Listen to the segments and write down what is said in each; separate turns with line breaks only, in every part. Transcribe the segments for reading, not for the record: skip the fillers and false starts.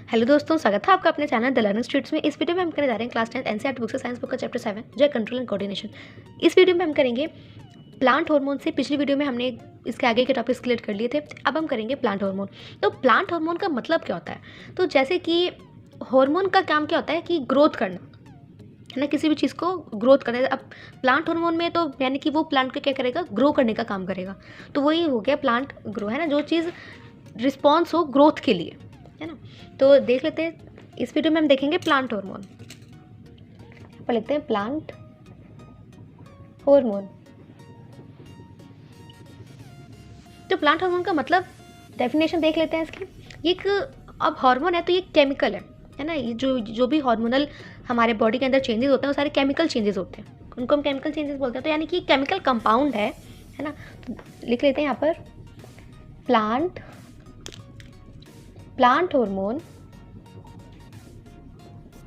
Hello दोस्तों, स्वागत है आपका अपने चैनल द लर्निंग स्ट्रीट्स में। इस वीडियो में हम करने जा रहे हैं क्लास 10 एनसीईआरटी बुक से साइंस बुक का चैप्टर 7 जो है कंट्रोल एंड कोऑर्डिनेशन। इस वीडियो में हम करेंगे प्लांट हार्मोन से। पिछली वीडियो में हमने इसके आगे के टॉपिक्स क्लियर कर लिए थे, अब हम करेंगे प्लांट हार्मोन। तो प्लांट हार्मोन का मतलब क्या होता है? तो जैसे कि हार्मोन का काम क्या होता है कि ग्रोथ करना है ना, किसी भी चीज़ को ग्रोथ करना है। अब प्लांट हार्मोन में तो यानी कि वो प्लांट को क्या करेगा, ग्रो करने का काम करेगा। तो वही हो गया प्लांट ग्रो, है ना, जो चीज़ रिस्पॉन्स हो ग्रोथ के लिए, है ना। तो देख लेते हैं, इस वीडियो में हम देखेंगे प्लांट हार्मोन। पर लिखते हैं प्लांट हार्मोन। तो प्लांट हार्मोन का मतलब डेफिनेशन देख लेते हैं इसकी। ये एक अब हार्मोन है तो ये केमिकल है ना। ये जो भी हार्मोनल हमारे बॉडी के अंदर चेंजेस होते हैं वो सारे केमिकल चेंजेस होते हैं, उनको हम केमिकल चेंजेस बोलते हैं। तो यानी कि केमिकल कंपाउंड है ना। तो लिख लेते हैं यहाँ पर plant hormone.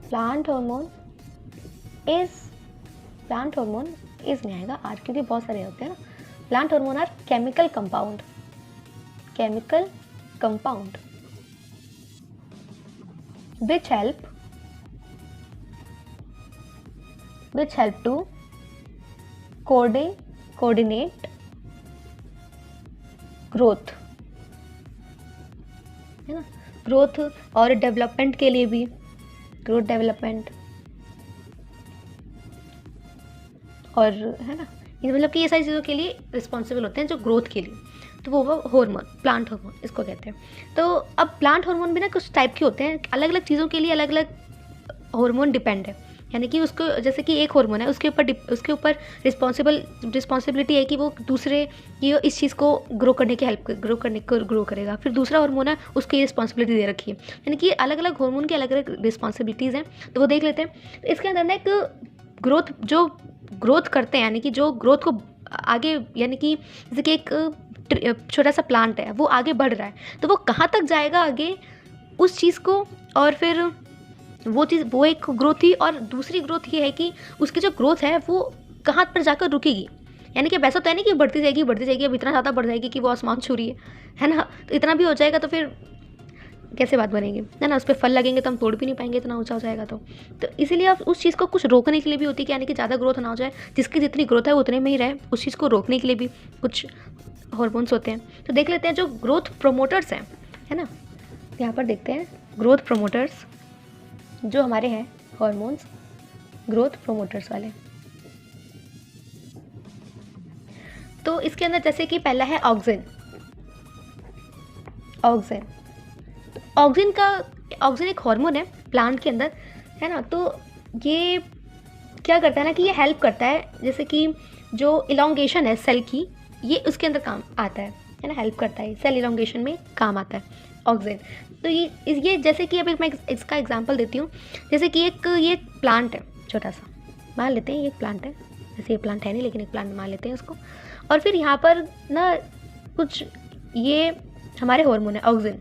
Plant hormone is नहीं आएगा आर, क्योंकि बहुत सारे होते हैं ना। Plant hormone are chemical compound which help to coordinate growth, है ना। ग्रोथ और डेवलपमेंट के लिए भी, ग्रोथ डेवलपमेंट और, है ना, ये मतलब कि ये सारी चीज़ों के लिए रिस्पॉन्सिबल होते हैं जो ग्रोथ के लिए। तो वो हार्मोन, प्लांट हार्मोन इसको कहते हैं। तो अब प्लांट हार्मोन भी ना कुछ टाइप के होते हैं, अलग अलग चीज़ों के लिए अलग अलग हार्मोन डिपेंड है। यानी कि उसको, जैसे कि एक हार्मोन है उसके ऊपर रिस्पॉन्सिबिलिटी है कि वो दूसरे ये इस चीज़ को ग्रो करेगा। फिर दूसरा हार्मोन है, उसकी रिस्पॉन्सिबिलिटी दे रखी है। यानी कि अलग अलग हार्मोन की अलग अलग रिस्पॉन्सिबिलिटीज़ हैं। तो वो देख लेते हैं। तो इसके अंदर ना एक ग्रोथ करते हैं, यानी कि जो ग्रोथ को आगे, यानी कि जैसे कि एक छोटा सा प्लांट है वो आगे बढ़ रहा है, तो वो कहाँ तक जाएगा आगे उस चीज़ को, और फिर वो एक ग्रोथ थी। और दूसरी ग्रोथ ये है कि उसकी जो ग्रोथ है वो कहाँ पर जाकर रुकेगी। यानी कि वैसा तो है नहीं कि बढ़ती जाएगी अब इतना ज़्यादा बढ़ जाएगी कि वो आसमान छू रही है ना। तो इतना भी हो जाएगा तो फिर कैसे बात बनेगी, है ना। उस पर फल लगेंगे तो हम तोड़ भी नहीं पाएंगे, इतना ऊंचा हो जाएगा। तो इसीलिए आप उस चीज़ को कुछ रोकने के लिए भी होती है कि यानी कि ज़्यादा ग्रोथ ना हो जाए, जिसकी जितनी ग्रोथ है उतने में ही रहे, उस चीज़ को रोकने के लिए भी कुछ हॉर्मोन्स होते हैं। तो देख लेते हैं जो ग्रोथ प्रोमोटर्स हैं, है ना। यहाँ पर देखते हैं ग्रोथ प्रोमोटर्स जो हमारे हैं हॉर्मोन्स, ग्रोथ प्रोमोटर्स वाले। तो इसके अंदर जैसे कि पहला है ऑक्सिन। ऑक्सिन एक हार्मोन है प्लांट के अंदर, है ना। तो ये क्या करता है ना कि ये हेल्प करता है, जैसे कि जो इलोंगेशन है सेल की, ये उसके अंदर काम आता है ना, हेल्प करता है, सेल इलोंगेशन में काम आता है ऑक्सिन। तो ये जैसे कि अभी मैं इसका एग्जांपल देती हूँ। जैसे कि ये प्लांट है, छोटा सा मान लेते हैं, ये प्लांट है। जैसे ये प्लांट है नहीं, लेकिन एक प्लांट मान लेते हैं इसको। और फिर यहाँ पर ना कुछ ये हमारे हार्मोन है ऑक्सिन,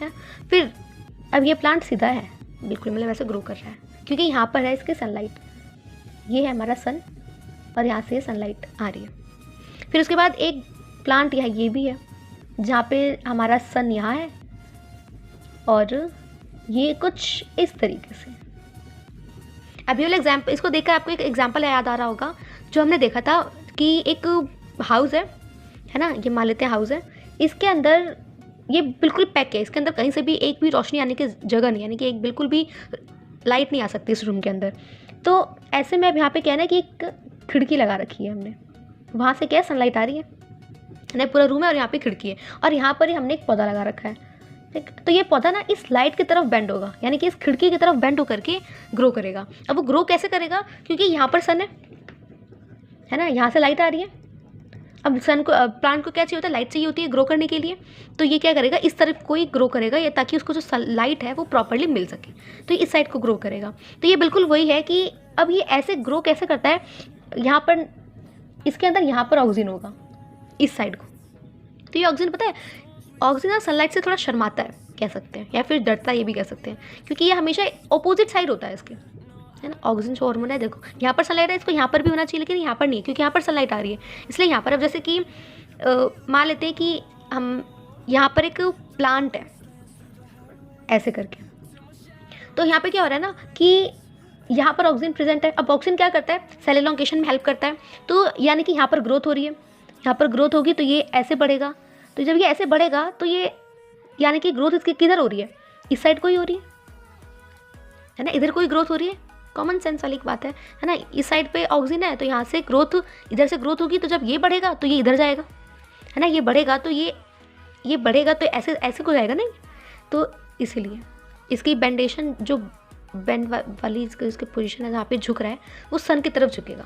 है। फिर अब ये प्लांट सीधा है बिल्कुल, मतलब ऐसे ग्रो कर रहा है, क्योंकि यहाँ पर है इसके सनलाइट, ये है हमारा सन, और यहाँ से सनलाइट आ रही है। फिर उसके बाद एक प्लांट यहाँ ये भी है, जहाँ पे हमारा सन यहाँ है, और ये कुछ इस तरीके से। अभी वाला एग्जाम्पल, इसको देखकर आपको एक एग्जाम्पल याद आ रहा होगा जो हमने देखा था कि एक हाउस है ना, ये मान लेते हैं हाउस है। इसके अंदर ये बिल्कुल पैक है, इसके अंदर कहीं से भी एक भी रोशनी आने की जगह नहीं, यानी कि एक बिल्कुल भी लाइट नहीं आ सकती इस रूम के अंदर। तो ऐसे में अब यहाँ पे क्या है ना कि एक खिड़की लगा रखी है हमने, वहाँ से क्या है, सनलाइट आ रही है ना, पूरा रूम है, और यहाँ पे खिड़की है, और यहाँ पर ही हमने एक पौधा लगा रखा है, ठीक। तो ये पौधा ना इस लाइट की तरफ बेंड होगा, यानी कि इस खिड़की की तरफ बेंड होकर के ग्रो करेगा। अब वो ग्रो कैसे करेगा, क्योंकि यहाँ पर सन है ना, यहाँ से लाइट आ रही है। अब सन को, प्लांट को क्या चाहिए होता है, लाइट चाहिए होती है ग्रो करने के लिए। तो ये क्या करेगा, इस तरफ को ही ग्रो करेगा, ये ताकि उसको जो लाइट है वो प्रॉपर्ली मिल सके, तो इस साइड को ग्रो करेगा। तो ये बिल्कुल वही है कि अब ये ऐसे ग्रो कैसे करता है, यहाँ पर इसके अंदर यहाँ पर ऑक्सीजन होगा इस साइड को। तो ये ऑक्सीजन पता है, ऑक्सीजन सनलाइट से थोड़ा शर्माता है कह सकते हैं, या फिर डरता है ये भी कह सकते हैं, क्योंकि ये हमेशा ऑपोजिट साइड होता है इसके, है ना। ऑक्सीजन जो हार्मोन है, देखो यहाँ पर सनलाइट है, इसको यहाँ पर भी होना चाहिए, लेकिन यहाँ पर नहीं, क्योंकि यहाँ पर सनलाइट आ रही है, इसलिए यहाँ पर। अब जैसे कि मान लेते हैं कि हम यहाँ पर एक प्लांट है, ऐसे करके। तो यहाँ पे क्या हो रहा है ना कि यहाँ पर ऑक्सीजन प्रेजेंट है। अब ऑक्सीजन क्या करता है, सेल एलोंगेशन में हेल्प करता है। तो यानी कि यहाँ पर ग्रोथ हो रही है, यहाँ पर ग्रोथ होगी तो ये ऐसे बढ़ेगा। तो जब ये ऐसे बढ़ेगा तो ये यानी कि ग्रोथ इसकी किधर हो रही है, इस साइड को ही हो रही है ना, इधर कोई ग्रोथ हो रही है। कॉमन सेंस वाली बात है ना। इस साइड पे ऑक्सीजन है तो यहाँ से ग्रोथ, इधर से ग्रोथ होगी। तो जब ये बढ़ेगा तो ये इधर जाएगा, है ना। ये बढ़ेगा तो ये बढ़ेगा तो ऐसे ऐसे को जाएगा नहीं। तो इसीलिए इसकी बेंडेशन, जो बेंड वाली इसकी पोजीशन है जहाँ पे झुक रहा है, वो सन की तरफ झुकेगा।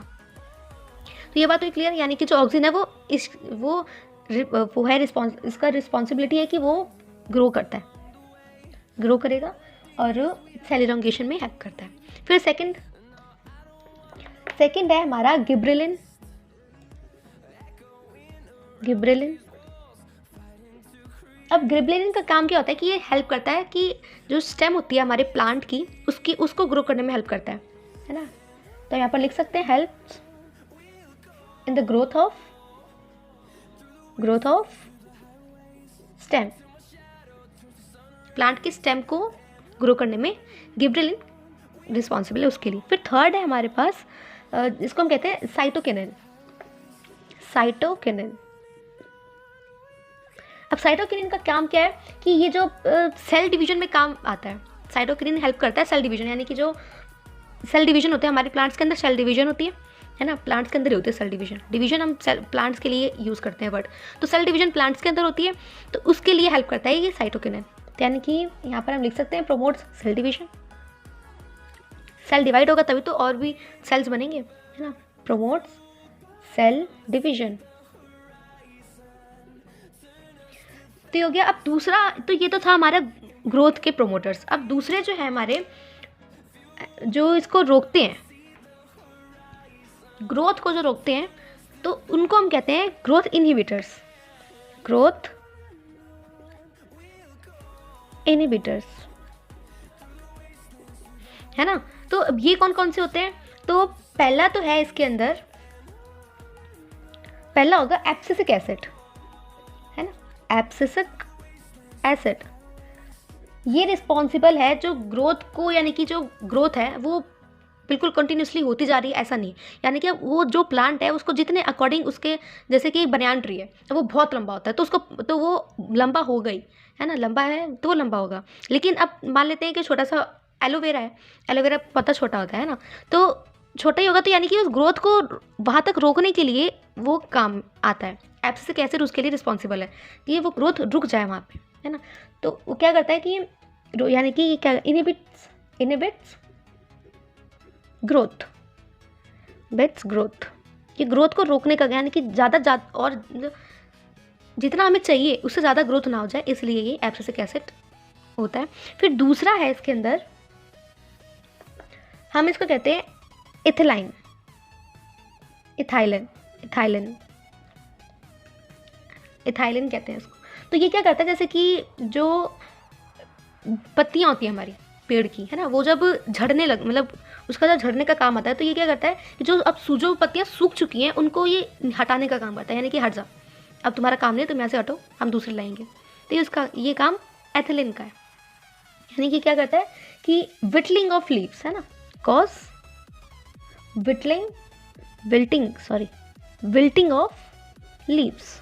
तो ये बात तो क्लियर, यानी कि जो ऑक्सीजन है वो है इसका रिस्पॉन्सिबिलिटी है कि वो ग्रो करता है, ग्रो करेगा और सेल इलोंगेशन में हेल्प करता है। फिर सेकंड है हमारा गिबरेलिन। अब गिबरेलिन का काम क्या होता है कि ये हेल्प करता है कि जो स्टेम होती है हमारे प्लांट की, उसको ग्रो करने में हेल्प करता है ना। तो यहाँ पर लिख सकते हैं help in the growth of stem. Plant की स्टेम को ग्रो करने में गिबरेलिन रिस्पॉन्सिबल है उसके लिए। फिर थर्ड है हमारे पास, इसको हम कहते हैं साइटोकिनिन। अब साइटोकिनिन का काम क्या है कि ये जो सेल डिवीजन में काम आता है। साइटोकिनिन हेल्प करता है सेल डिवीजन, यानी कि जो सेल डिवीजन होते हैं हमारे प्लांट्स के अंदर, सेल डिवीजन होती है ना। प्लांट्स के अंदर ही होती है सेल डिवीजन हम सेल प्लांट्स के लिए यूज़ करते हैं वर्ड। तो सेल डिवीजन प्लांट्स के अंदर होती है, तो उसके लिए हेल्प करता है ये साइटोकिनिन। यानी कि यहाँ पर हम लिख सकते हैं promotes cell division. Cell divide होगा तभी तो और भी सेल्स बनेंगे, है ना। Promotes cell division. तो ये हो गया। अब दूसरा, तो ये तो था हमारा ग्रोथ के प्रोमोटर्स। अब दूसरे जो है हमारे, जो इसको रोकते हैं, ग्रोथ को जो रोकते हैं, तो उनको हम कहते हैं ग्रोथ इनहिबिटर्स। है ना। तो अब ये कौन कौन से होते हैं, तो पहला तो है इसके अंदर, पहला होगा एब्सिसिक एसिड, है ना। एब्सिसिक एसिड ये रिस्पॉन्सिबल है जो ग्रोथ को, यानी कि जो ग्रोथ है वो बिल्कुल कंटिन्यूसली होती जा रही है, ऐसा नहीं। यानी कि वो जो प्लांट है उसको जितने अकॉर्डिंग उसके, जैसे कि एक बनियान ट्री है वो बहुत लंबा होता है, तो उसको, तो वो लंबा हो गई, है ना। लंबा है तो वो लंबा होगा। लेकिन अब मान लेते हैं कि छोटा सा एलोवेरा है, एलोवेरा पत्ता छोटा होता है ना, तो छोटा ही होगा, तो यानी कि उस ग्रोथ को वहाँ तक रोकने के लिए वो काम आता है। एब्सिसिक एसिड उसके लिए रिस्पॉन्सिबल है कि वो ग्रोथ रुक जाए वहाँ पे, है ना। तो वो क्या करता है कि यानी कि क्या इनहिबिट्स ग्रोथ, ये ग्रोथ को रोकने का, यानी कि ज़्यादा और जितना हमें चाहिए उससे ज़्यादा ग्रोथ ना हो जाए, इसलिए ये एब्सिसिक एसिड होता है। फिर दूसरा है इसके अंदर, हम इसको कहते हैं इथिलाइन, इथाइलिन कहते हैं इसको। तो ये क्या करता है, जैसे कि जो पत्तियाँ होती हैं हमारी पेड़ की, है ना, वो जब झड़ने लग, मतलब उसका जब झड़ने का काम आता है, तो ये क्या करता है कि जो पत्तियाँ सूख चुकी हैं उनको ये हटाने का काम करता है, यानी कि हट जा, अब तुम्हारा काम नहीं, तुम यहाँ से हटो, हम दूसरे लाएंगे। तो ये काम एथिलीन का है। यानी कि क्या करता है कि विटलिंग ऑफ लीव्स, है ना, कॉज विल्टिंग ऑफ लीव्स।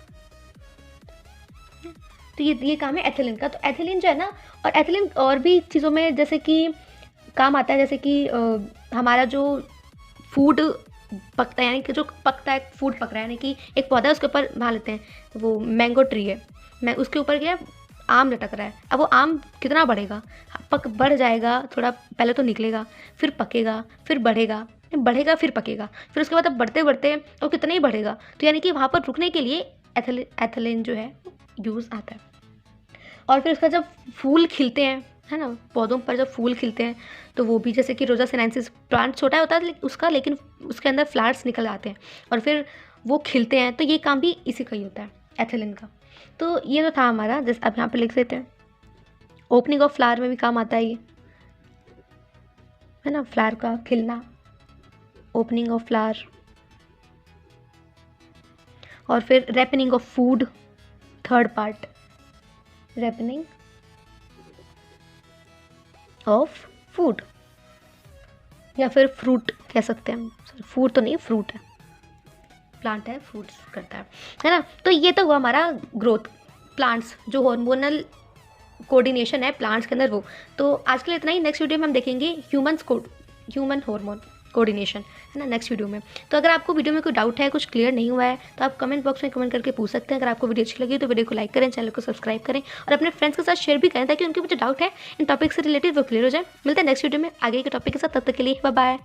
तो ये काम है एथिलीन का। तो एथिलीन जो है ना, और एथिलीन और भी चीज़ों में जैसे कि काम आता है, जैसे कि हमारा जो फूड पकता है, यानी कि जो पकता है, फूड पक रहा है, यानी कि एक पौधा है उसके ऊपर मान लेते हैं वो मैंगो ट्री है, उसके ऊपर क्या आम लटक रहा है। अब वो आम कितना बढ़ेगा, बढ़ जाएगा, थोड़ा पहले तो निकलेगा, फिर पकेगा, फिर बढ़ेगा फिर पकेगा, फिर उसके बाद अब बढ़ते बढ़ते वो कितना ही बढ़ेगा। तो यानी कि वहाँ पर रुकने के लिए एथिलीन जो है यूज़ आता है। और फिर उसका जब फूल खिलते हैं, है ना, पौधों पर जब फूल खिलते हैं, तो वो भी जैसे कि रोजा सिनेंसिस प्लांट छोटा होता है उसका, लेकिन उसके अंदर फ्लावर्स निकल आते हैं और फिर वो खिलते हैं। तो ये काम भी इसी का ही होता है, एथिलीन का। तो ये तो था हमारा, जैसे अब यहाँ पे लिख देते हैं, ओपनिंग ऑफ फ्लावर में भी काम आता है ये, है ना, फ्लावर का खिलना, ओपनिंग ऑफ फ्लावर। और फिर ripening of food, third part, ripening of food, या फिर फ्रूट कह सकते हैं, फूड तो नहीं, फ्रूट है, प्लांट है, फ्रूट्स करता है ना। तो ये तो हुआ हमारा ग्रोथ, प्लांट्स जो हार्मोनल कोऑर्डिनेशन है प्लांट्स के अंदर वो। तो आज के लिए इतना ही, नेक्स्ट वीडियो में हम देखेंगे ह्यूमन हार्मोन कोऑर्डिनेशन, है ना, नेक्स्ट वीडियो में। तो अगर आपको वीडियो में कोई डाउट है, कुछ क्लियर नहीं हुआ है, तो आप कमेंट बॉक्स में कमेंट करके पूछ सकते हैं। अगर आपको वीडियो अच्छी लगी तो वीडियो को लाइक करें, चैनल को सब्सक्राइब करें और अपने फ्रेंड्स के साथ शेयर भी करें, ताकि उनके जो डाउट है इन टॉपिक से रिलेटेड वो क्लियर हो जाए। मिलते हैं नेक्स्ट वीडियो में आगे के टॉपिक के साथ, तब तक के लिए बाय बाय।